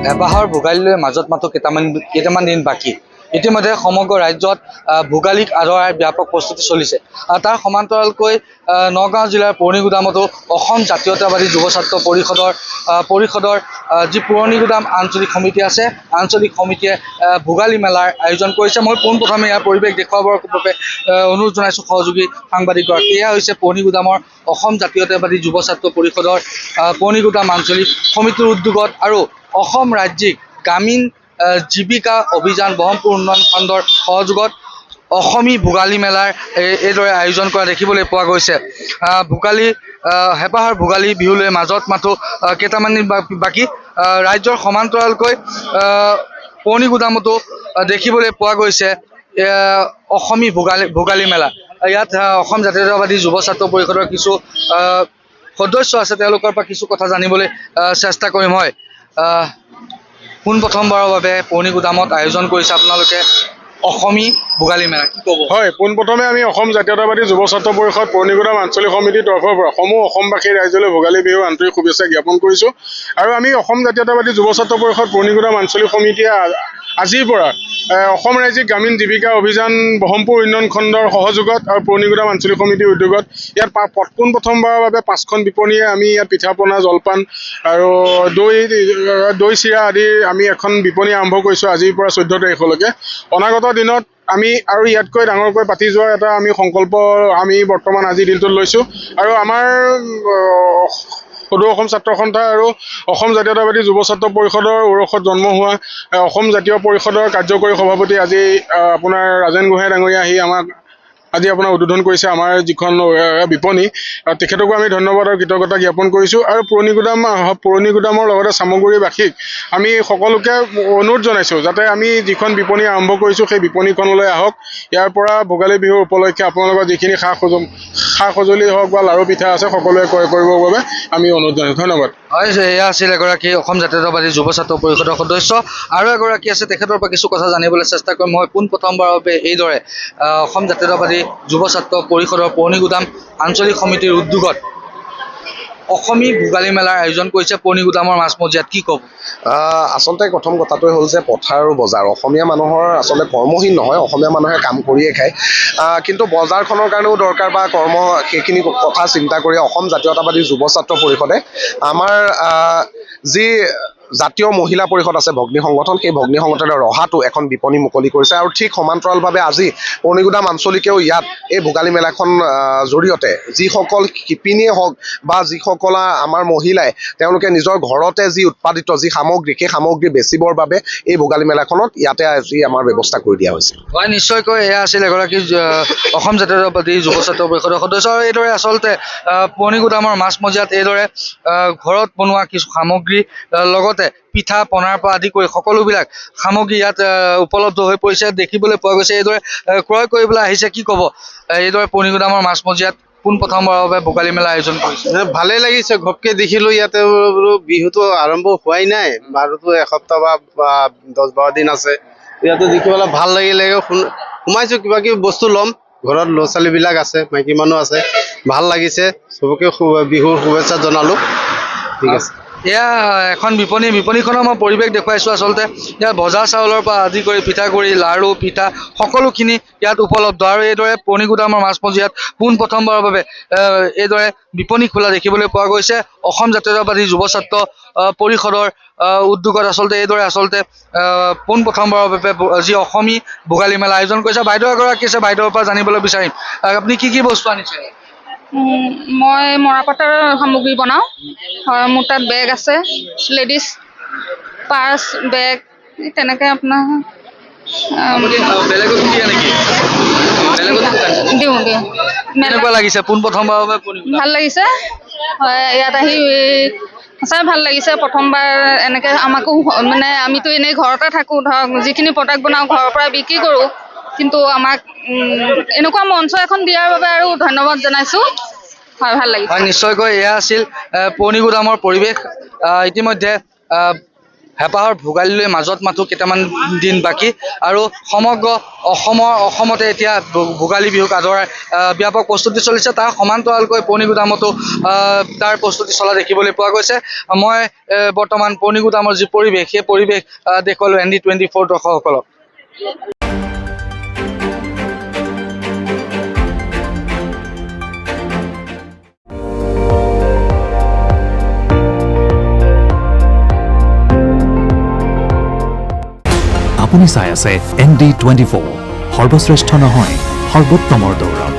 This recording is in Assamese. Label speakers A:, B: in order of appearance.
A: এবাহৰ ভোগালীলৈ মাজত মাত্ৰ কেইটামান দিন বাকী। ইতিমধ্যে সমগ্ৰ ৰাজ্যত ভোগালীক আদৰাৰ ব্যাপক প্ৰস্তুতি চলিছে। তাৰ সমান্তৰালকৈ নগাঁও জিলাৰ পুৰণিগুদামতো অসম জাতীয়তাবাদী যুৱ ছাত্ৰ পৰিষদৰ যি পুৰণিগুদাম আঞ্চলিক সমিতি আছে, আঞ্চলিক সমিতিয়ে ভোগালী মেলাৰ আয়োজন কৰিছে। মই পোনপ্ৰথমে ইয়াৰ পৰিৱেশ দেখুৱাবৰ বাবে অনুৰোধ জনাইছোঁ সহযোগী সাংবাদিকগৰাকী। এয়া হৈছে পুৰণিগুদামৰ অসম জাতীয়তাবাদী যুৱ ছাত্ৰ পৰিষদৰ পুৰণিগুদাম আঞ্চলিক সমিতিৰ উদ্যোগত আৰু অসম ৰাজ্যিক গ্ৰামীণ জীৱিকা অভিযান ব্ৰহ্মপুৰ উন্নয়ন খণ্ডৰ সহযোগত অসমী ভোগালী মেলাৰ এইদৰে আয়োজন কৰা দেখিবলৈ পোৱা গৈছে। হেঁপাহৰ ভোগালী বিহুলৈ মাজত মাথো কেইটামান দিন বাকী। ৰাজ্যৰ সমান্তৰালকৈ পুৰণিগুদামতো দেখিবলৈ পোৱা গৈছে অসমী ভোগালী মেলা। ইয়াত অসম জাতীয়তাবাদী যুৱ ছাত্ৰ পৰিষদৰ কিছু সদস্য আছে, তেওঁলোকৰ পৰা কিছু কথা জানিবলৈ চেষ্টা কৰিম। হয়, পোনপ্ৰথমবাৰৰ বাবে পুৰণিগুদামত আয়োজন কৰিছে আপোনালোকে অসমী ভোগালী মেলা, কি ক'ব?
B: হয়, পোনপ্ৰথমে আমি অসম জাতীয়তাবাদী যুৱ ছাত্ৰ পৰিষদ পুৰণিগুদাম আঞ্চলিক সমিতিৰ তৰফৰ পৰা সমূহ অসমবাসী ৰাইজলৈ ভোগালী বিহুৰ আন্তৰিক শুভেচ্ছা জ্ঞাপন কৰিছোঁ। আৰু আমি অসম জাতীয়তাবাদী যুৱ ছাত্ৰ পৰিষদ পুৰণিগুদাম আঞ্চলিক সমিতিয়ে আজিৰ পৰা অসম ৰাজ্যিক গ্ৰামীণ জীৱিকা অভিযান ব্ৰহ্মপুৰ উন্নয়ন খণ্ডৰ সহযোগত আৰু পুৰণিগুদাম আঞ্চলিক সমিতিৰ উদ্যোগত ইয়াত পোনপ্ৰথমবাৰৰ বাবে 5খন বিপণীয়ে আমি ইয়াত পিঠা পনা জলপান আৰু দৈ চিৰা আদি আমি এখন বিপণী আৰম্ভ কৰিছোঁ আজিৰ পৰা 14 তাৰিখলৈকে। অনাগত দিনত আমি আৰু ইয়াতকৈ ডাঙৰকৈ পাতি যোৱাৰ এটা আমি সংকল্প আমি বৰ্তমান আজিৰ দিনটোত লৈছোঁ। আৰু আমাৰ সদৌ অসম ছাত্ৰ সন্থা আৰু অসম জাতীয়তাবাদী যুৱ ছাত্ৰ পৰিষদৰ ঔৰসত জন্ম হোৱা অসম জাতীয় পৰিষদৰ কাৰ্যকৰী সভাপতি আজি আপোনাৰ ৰাজেন গোহাঁই ডাঙৰীয়া আহি আমাক আজি আপোনাৰ উদ্বোধন কৰিছে আমাৰ যিখন বিপণী। তেখেতকো আমি ধন্যবাদ আৰু কৃতজ্ঞতা জ্ঞাপন কৰিছোঁ। আৰু পুৰণিগুদামৰ লগতে চামগুৰিবাসীক আমি সকলোকে অনুৰোধ জনাইছোঁ যাতে আমি যিখন বিপণী আৰম্ভ কৰিছোঁ সেই বিপণীখনলৈ আহক। ইয়াৰ পৰা ভোগালী বিহুৰ উপলক্ষে আপোনালোকৰ যিখিনি সা সঁজুলি হওক বা লাড়ু পিঠা আছে সকলোৱে ক্ৰয় কৰিবৰ বাবে আমি অনুৰোধ জনাইছোঁ। ধন্যবাদ।
A: হয়, এয়া আছিল এগৰাকী অসম জাতীয়তাবাদী যুৱ ছাত্ৰ পৰিষদৰ সদস্য। আৰু এগৰাকী আছে, তেখেতৰ পৰা কিছু কথা জানিবলৈ চেষ্টা কৰিম। মই পোনপ্ৰথমবাৰৰ বাবে এইদৰে অসম জাতীয়তাবাদী যুৱ ছাত্ৰ পৰিষদৰ পুৰণিগুদাম আঞ্চলিক সমিতিৰ উদ্যোগত অসমী ভোগালী মেলাৰ আয়োজন কৰিছে পুৰণিগুদামৰ মাজমজিয়াত, কি ক'ব?
C: আচলতে প্ৰথম কথাটোৱে হ'ল যে পথাৰ আৰু বজাৰ অসমীয়া মানুহৰ আচলতে কৰ্মহীন নহয়, অসমীয়া মানুহে কাম কৰিয়ে খায়। কিন্তু বজাৰখনৰ কাৰণেও দৰকাৰ বা কৰ্ম, সেইখিনি কথা চিন্তা কৰি অসম জাতীয়তাবাদী যুৱ ছাত্ৰ পৰিষদে আমাৰ যি জাতীয় মহিলা পৰিষদ আছে ভগ্নী সংগঠন, সেই ভগ্নী সংগঠনে ৰহাটো এখন বিপণী মুকলি কৰিছে। আৰু ঠিক সমান্তৰালভাৱে আজি পুৰণিগুদাম আঞ্চলিকেও ইয়াত এই ভোগালী মেলাখন জৰিয়তে যিসকল শিপিনীয়ে হওক বা যিসকল আমাৰ মহিলাই তেওঁলোকে নিজৰ ঘৰতে যি উৎপাদিত যি সামগ্ৰী, সেই সামগ্ৰী বেচিবৰ বাবে এই ভোগালী মেলাখনত ইয়াতে আজি আমাৰ ব্যৱস্থা কৰি দিয়া হৈছে।
A: হয়, নিশ্চয়কৈ এয়া আছিল এগৰাকী অসম জাতীয়তাবাদী যুৱ ছাত্ৰ পৰিষদৰ সদস্য। আৰু এইদৰে আচলতে পুৰণিগুদামৰ মাজমজিয়াত এইদৰে ঘৰত বনোৱা কিছু সামগ্ৰী লগত পিঠা পনাৰ পৰা আদি কৰি সকলোবিলাক সামগ্ৰী ইয়াত উপলব্ধ হৈ পৰিছে, দেখিবলৈ পোৱা গৈছে। এইদৰে ক্ৰয় কৰিবলৈ আহিছে, কি ক'ব? এইদৰে পুৰণিগুদামৰ মাজমজিয়াত পোনপ্ৰথমবাৰৰ বাবে ভোগালী মেলা আয়োজন কৰিছে।
D: ভালেই লাগিছে, ঘপকে দেখিলোঁ ইয়াতে বিহুটো আৰম্ভ হোৱাই নাই, বাৰুতো এসপ্তাহ বা 10-12 দিন আছে। ইয়াতে দেখিবলৈ ভাল লাগিলে, সোমাইছোঁ, কিবা কিবি বস্তু ল'ম। ঘৰত ল'ৰা ছোৱালীবিলাক আছে, মাইকী মানুহ আছে, ভাল লাগিছে। চবকে বিহুৰ শুভেচ্ছা জনালোঁ। ঠিক আছে।
A: এয়া এখন বিপণীখনৰ মই পৰিৱেশ দেখুৱাইছোঁ। আচলতে ইয়াত ভজা চাউলৰ পৰা আদি কৰি পিঠাগুড়ি, লাড়ু, পিঠা সকলোখিনি ইয়াত উপলব্ধ। আৰু এইদৰে পুৰণিগুদামৰ মাজমজিয়াত পোনপ্ৰথমবাৰৰ বাবে এইদৰে বিপণী খোলা দেখিবলৈ পোৱা গৈছে। অসম জাতীয়তাবাদী যুৱ ছাত্ৰ পৰিষদৰ উদ্যোগত আচলতে এইদৰে পোনপ্ৰথমবাৰৰ বাবে যি অসমী ভোগালী মেলা আয়োজন কৰিছে। বাইদেউ এগৰাকী আছে, বাইদেউৰ পৰা জানিবলৈ বিচাৰিম, আপুনি কি বস্তু আনিছে?
E: মই মৰাপাটৰ সামগ্ৰী বনাওঁ। হয়, মোৰ তাত বেগ আছে, লেডিজ পাৰ্চ, বেগ, তেনেকৈ আপোনাৰ দিওঁ।
A: কেনেকুৱা লাগিছে পোনপ্ৰথমবাৰৰ বাবে?
E: ভাল লাগিছে। হয়, ইয়াত আহি সঁচাই ভাল লাগিছে। প্ৰথমবাৰ এনেকৈ আমাকো আমিতো এনেই ঘৰতে থাকোঁ, ধৰক যিখিনি প্ৰডাক্ট বনাওঁ ঘৰৰ পৰা বিক্ৰী কৰোঁ, কিন্তু আমাক এনেকুৱা মঞ্চ এখন দিয়াৰ বাবে আৰু ধন্যবাদ জনাইছোঁ। হয়, ভাল লাগিছে।
A: হয়, নিশ্চয়কৈ এয়া আছিল পুৰণিগুদামৰ পৰিৱেশ। ইতিমধ্যে হেঁপাহৰ ভোগালীলৈ মাজত মাথো কেইটামান দিন বাকী আৰু সমগ্ৰ অসমতে এতিয়া ভোগালী বিহুক আদৰাৰ ব্যাপক প্ৰস্তুতি চলিছে। তাৰ সমান্তৰালকৈ পৌনিগুদামতো তাৰ প্ৰস্তুতি চলা দেখিবলৈ পোৱা গৈছে। মই বৰ্তমান পৌনিগুদামৰ যি পৰিৱেশ সেই পৰিৱেশ দেখুৱালোঁ ND24 দৰ্শকসকলক।
F: আপুনি চাই আছে ND24 সৰ্বশ্ৰেষ্ঠ নহয় সৰ্বোত্তমৰ দৌৰত।